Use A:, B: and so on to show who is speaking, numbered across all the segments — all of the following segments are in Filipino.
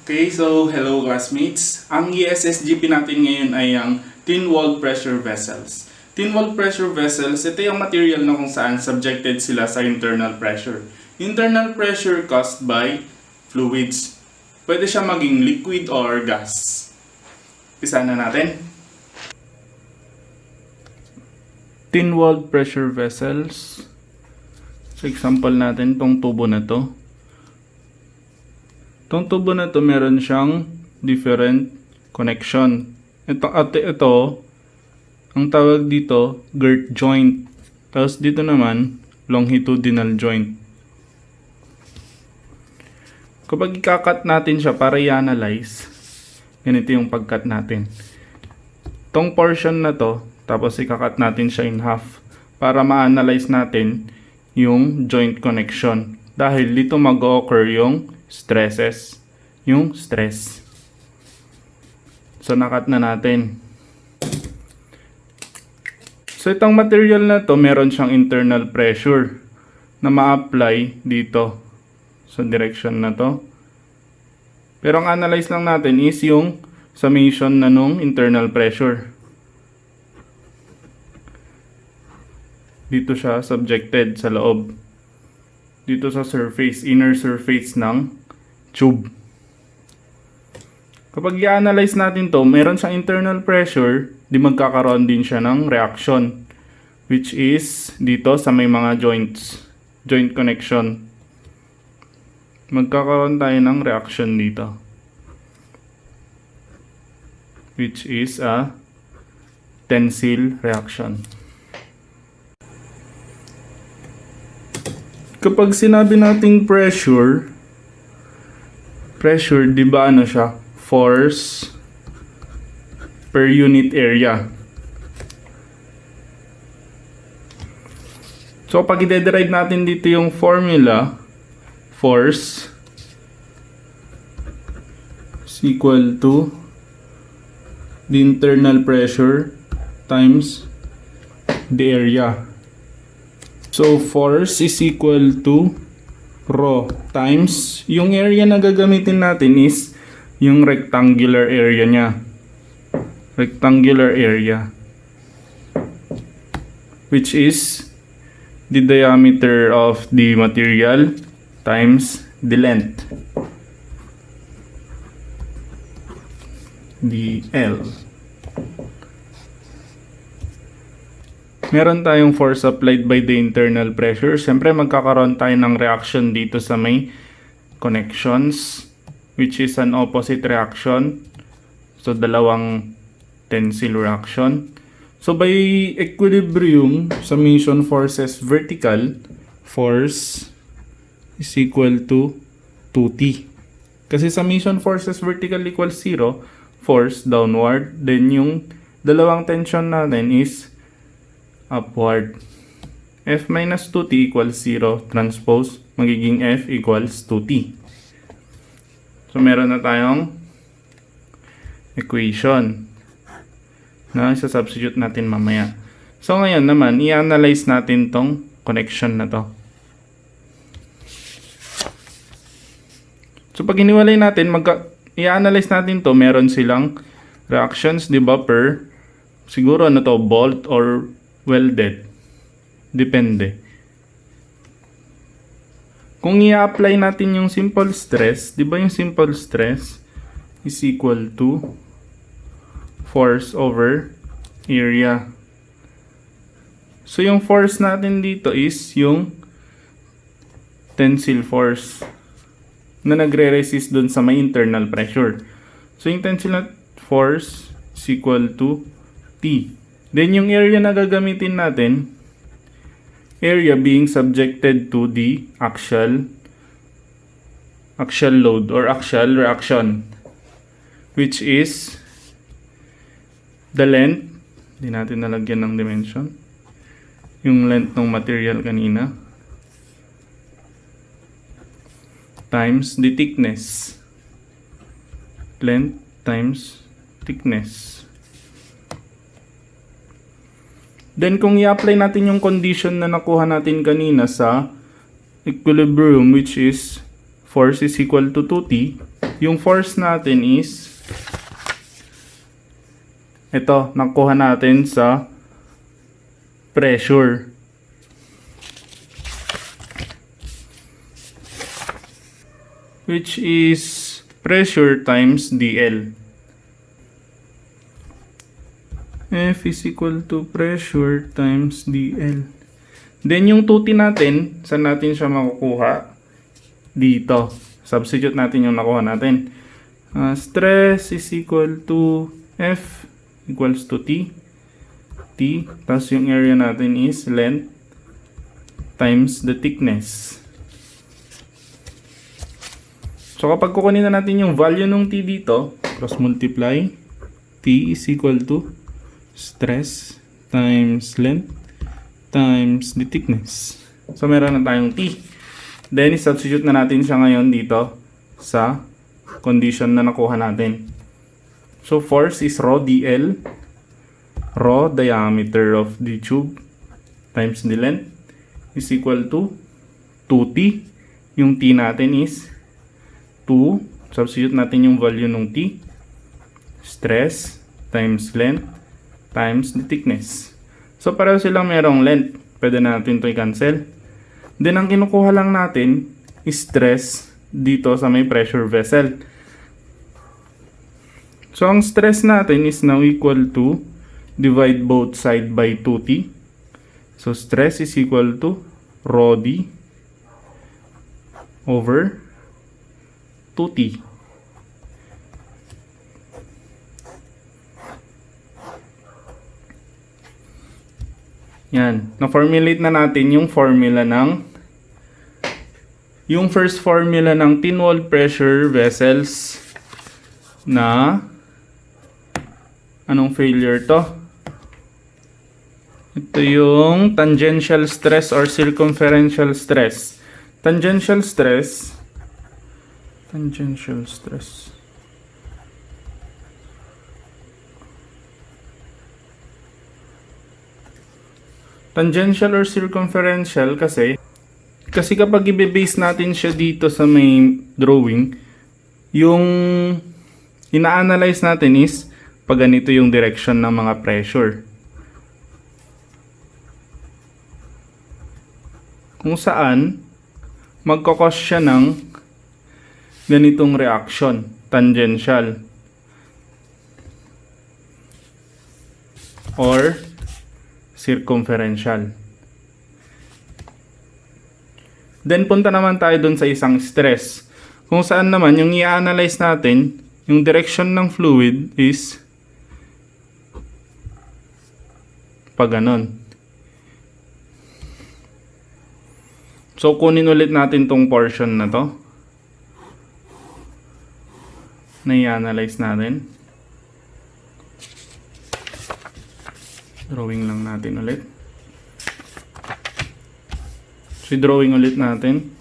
A: Okay, so hello classmates. Ang ESSGP natin ngayon ay ang thin-walled pressure vessels. Thin-walled pressure vessels, ito yung material na kung saan subjected sila sa internal pressure. Internal pressure caused by fluids. Pwede siya maging liquid or gas. Isa na natin. Thin-walled pressure vessels. So example natin tong tubo na to. Itong tubo na to meron siyang different connection. Ito, ang tawag dito, girt joint. Tapos dito naman, longitudinal joint. Kapag ikakat natin siya para i-analyze, ganito yung pagkat natin. Itong portion na to, tapos ikakat natin siya in half para ma-analyze natin yung joint connection. Dahil dito mag-occur yung stresses, yung stress. So nakat na natin. So itong material na to meron siyang internal pressure na ma-apply dito sa direction na to. Pero ang analyze lang natin is yung summation na nung internal pressure. Dito siya subjected sa loob. Dito sa surface, inner surface ng tube. Kapag i-analyze natin to, meron siyang internal pressure, di magkakaroon din siya ng reaction, which is dito sa may mga joints, joint connection. Magkakaroon tayo ng reaction dito, which is a tensile reaction. Kapag sinabi nating pressure, di ba ano siya? Force per unit area. So pag i-derive natin dito yung formula, force is equal to the internal pressure times the area. So force is equal to rho times yung area na gagamitin natin is yung rectangular area niya. Rectangular area, which is the diameter of the material times the length, the L. Meron tayong force applied by the internal pressure. Siyempre magkakaroon tayo ng reaction dito sa may connections, which is an opposite reaction. So dalawang tensile reaction. So by equilibrium, summation forces vertical, force is equal to 2T. Kasi summation forces vertical equals 0, force downward, then yung dalawang tension natin is upward. F minus 2t equals 0. Transpose, magiging F equals 2t. So, meron na tayong equation na isa-substitute natin mamaya. So, ngayon naman, i-analyze natin tong connection na to. So, pag iniwalay natin, i-analyze natin to, meron silang reactions, di ba, per, siguro ano to, bolt or welded. Depende. Kung i-apply natin yung simple stress, di ba yung simple stress is equal to force over area. So yung force natin dito is yung tensile force na nagre-resist dun sa may internal pressure. So yung tensile force is equal to T. Then yung area na gagamitin natin, area being subjected to the axial load or axial reaction, which is the length, hindi natin nalagyan ng dimension, yung length ng material kanina, times the thickness, length times thickness. Then kung i-apply natin yung condition na nakuha natin kanina sa equilibrium, which is force is equal to 2t, Yung force natin is ito, nakuha natin sa pressure. Which is pressure times dl. F is equal to pressure times dl. Then yung 2T natin, saan natin siya makukuha? Dito. Substitute natin yung nakuha natin. Stress is equal to F equals to T. T. Tapos yung area natin is length times the thickness. So kapag kukunin na natin yung value ng T dito, cross multiply, T is equal to stress times length times the thickness. So meron na tayong T. Then substitute na natin siya ngayon dito sa condition na nakuha natin. So force is rho dl, rho diameter of the tube times the length is equal to 2T. Yung T natin is 2, substitute natin yung value ng T, stress times length times the thickness. So pareho silang merong length, pwede natin ito i-cancel. Then ang kinukuha lang natin is stress dito sa may pressure vessel. So ang stress natin is now equal to divide both side by 2T. So stress is equal to rho d over 2T. Yan. Na-formulate na natin yung formula ng first formula ng thin wall pressure vessels na anong failure to? Ito yung tangential stress or circumferential stress. Tangential stress. Tangential or circumferential kasi kapag i-base natin siya dito sa may drawing, yung ina-analyze natin is pag ganito yung direction ng mga pressure. Kung saan magkakos siya ng ganitong reaction, tangential or circumferential. Then punta naman tayo dun sa isang stress, kung saan naman yung i-analyze natin, yung direction ng fluid is pag ganon. So kunin ulit natin tong portion na to na i-analyze natin. Drawing lang natin ulit. So drawing ulit natin.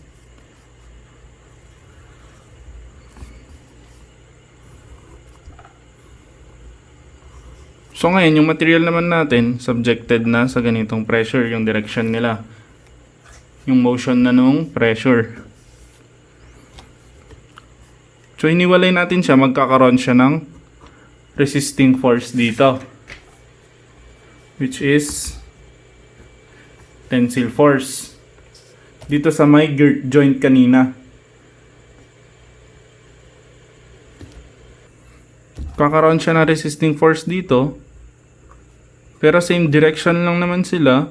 A: So ngayon yung material naman natin subjected na sa ganitong pressure, yung direction nila, yung motion na nung pressure. So iniwalay natin siya, magkakaroon siya ng resisting force dito, which is tensile force dito sa may girt joint kanina. Kakaroon siya ng resisting force dito, pero same direction lang naman sila.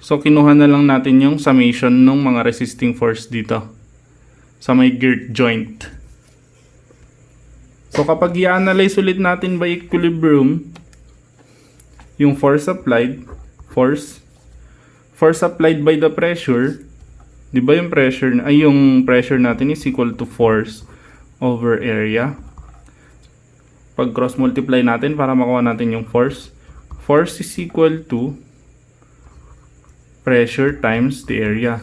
A: So kinuha na lang natin yung summation ng mga resisting force dito sa may girt joint. So kapag i-analyze ulit natin by equilibrium, yung force applied by the pressure, di ba yung pressure natin is equal to force over area. Pag cross multiply natin para makuha natin yung force is equal to pressure times the area.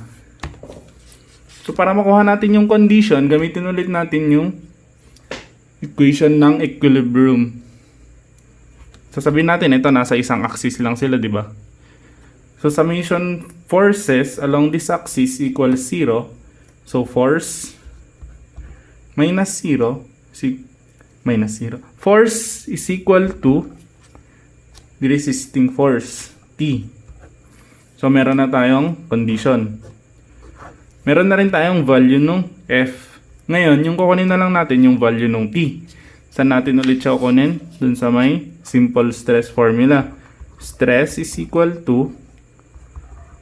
A: So para makuha natin yung condition, gamitin ulit natin yung equation ng equilibrium. Sasabihin natin ito nasa isang axis lang sila, di ba? So summation forces along this axis equals 0. So force minus 0 minus 0. Force is equal to the resisting force, T. So, meron na tayong condition. Meron na rin tayong value ng F. Ngayon, yung kukunin na lang natin yung value ng T. Saan natin ulit siya kukunin? Dun sa may simple stress formula. Stress is equal to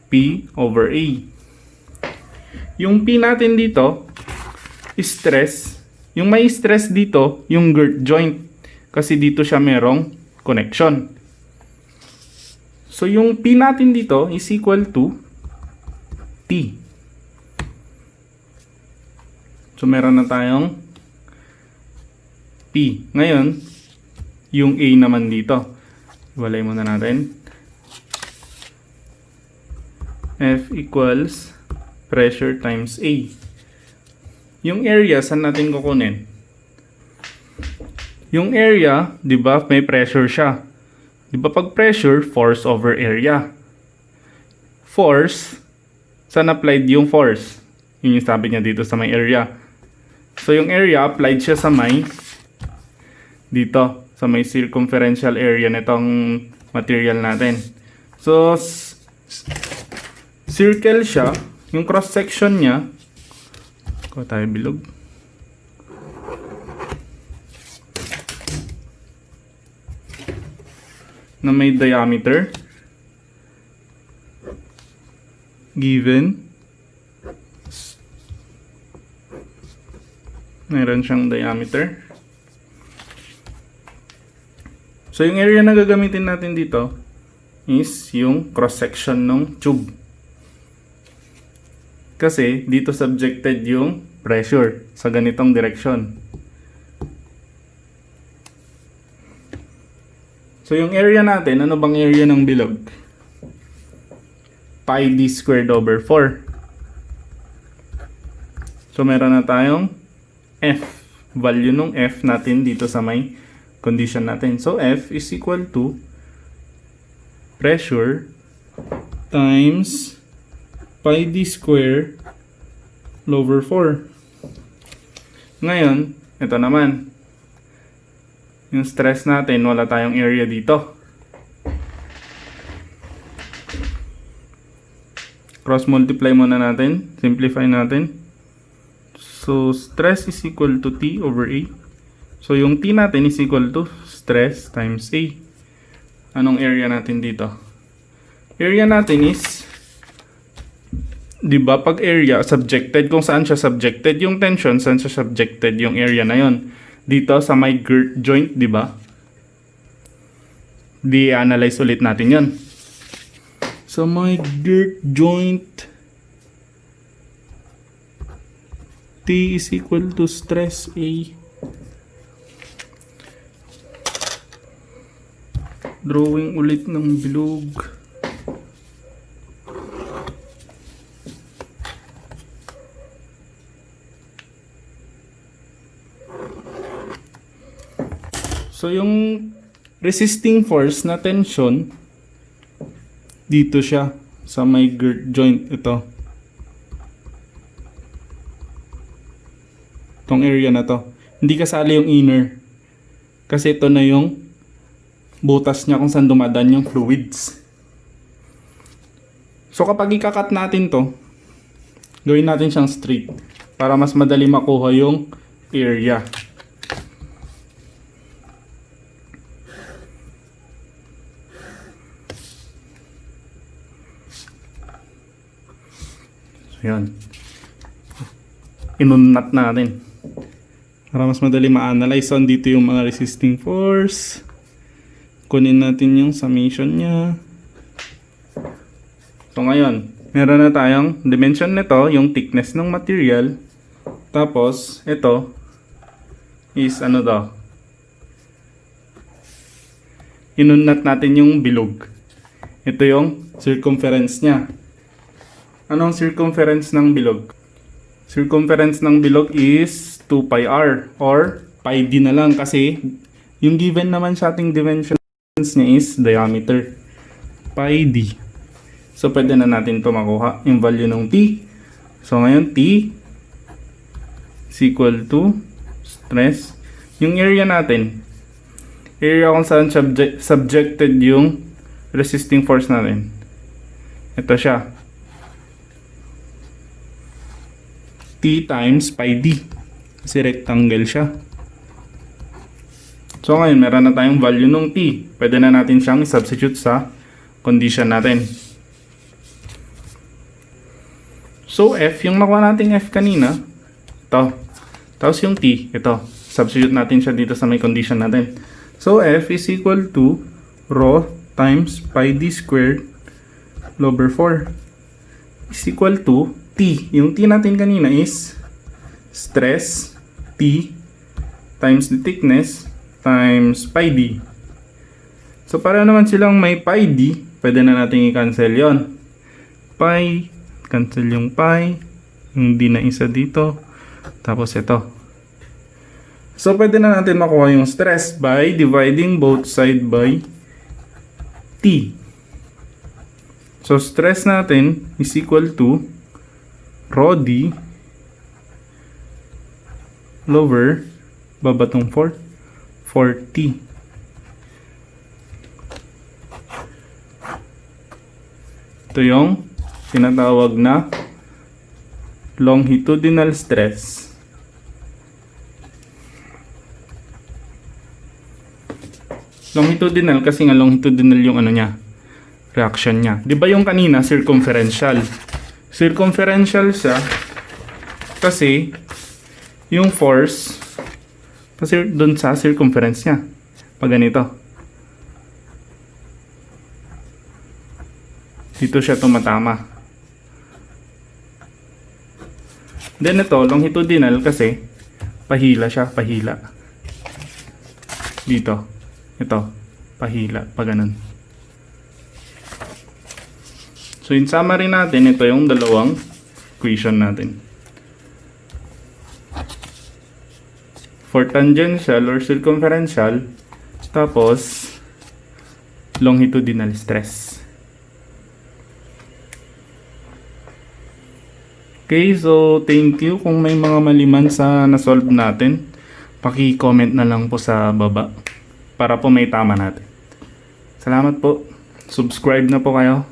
A: P over A. Yung P natin dito, stress. Yung may stress dito, yung girt joint. Kasi dito siya merong connection. So, yung P natin dito is equal to T. So, meron na tayong P. Ngayon, yung A naman dito. Iwalay muna natin. F equals pressure times A. Yung area, saan natin kukunin? Yung area, di ba, may pressure siya. Di ba pag pressure, force over area. Force, saan applied yung force? Yun yung sabi niya dito sa may area. So, yung area, applied siya sa may, dito, sa may circumferential area nitong material natin. So, circle siya, yung cross section niya, kuha tayo bilog. Na may diameter given. Meron siyang diameter. So, yung area na gagamitin natin dito is yung cross section ng tube. Kasi dito subjected yung pressure sa ganitong direction. So, yung area natin, ano bang area ng bilog? Pi d squared over 4. So, meron na tayong F. Value ng F natin dito sa may condition natin. So, F is equal to pressure times pi d square over 4. Ngayon, ito naman. Yung stress natin, wala tayong area dito. Cross multiply muna natin. Simplify natin. So, stress is equal to T over A. So, yung T natin is equal to stress times A. Anong area natin dito? Area natin is, di ba, pag area, subjected, kung saan siya subjected, yung tension, saan siya subjected, yung area na yon. Dito sa may girt joint, di ba? Di-analyze ulit natin yon. So, may girt joint, T is equal to stress A. Drawing ulit ng bilog. So, yung resisting force na tension, dito siya sa may girt joint. Ito. Itong area na to. Hindi kasali yung inner. Kasi ito na yung butas niya kung saan dumadaan yung fluids. So, kapag ikakat natin to, gawin natin siyang straight para mas madali makuha yung area. So, yan. Inunat natin para mas madali ma-analyze. So, dito yung mga resisting force. Kunin natin yung summation niya. So, ngayon, meron na tayong dimension nito, yung thickness ng material. Tapos, ito is ano daw? Inunat natin yung bilog. Ito yung circumference niya. Anong circumference ng bilog? Circumference ng bilog is 2 pi r or pi d na lang kasi yung given naman sa ating dimension niya is diameter. Pi d. So, pwede na natin ito makuha. Yung value ng T. So, ngayon, T is equal to stress Yung area natin, area kung saan subjected yung resisting force natin. Ito siya. T times pi d. Kasi rectangle siya. So ngayon, meron na tayong value ng t. Pwede na natin siyang substitute sa condition natin. So f, yung nakuha nating f kanina, ito. Tapos yung t, ito. Substitute natin siya dito sa may condition natin. So f is equal to rho times pi d squared over 4 is equal to t. Yung t natin kanina is stress t times the thickness times pi d. So para naman silang may pi d, pwede na natin i-cancel yon. Pi, cancel yung pi, yung d na isa dito, tapos ito. So pwede na natin makuha yung stress by dividing both side by t. So stress natin is equal to rho d over baba tong 4t. Ito yung tinatawag na longitudinal stress. Longitudinal kasi nga longitudinal yung ano niya, reaction niya. 'Di ba yung kanina circumferential? Circumferential siya kasi yung force kasi doon sa circumference niya. Pag ganito. Dito siya tumatama. Then ito, longitudinal kasi pahila siya, pahila. Dito. Ito, pahila, pa ganun. So in summary natin, ito yung dalawang equation natin. For tangential or circumferential, tapos longitudinal stress. Okay, so thank you. Kung may mga maliman sa na-solve natin, paki-comment na lang po sa baba para po may tama natin. Salamat po. Subscribe na po kayo.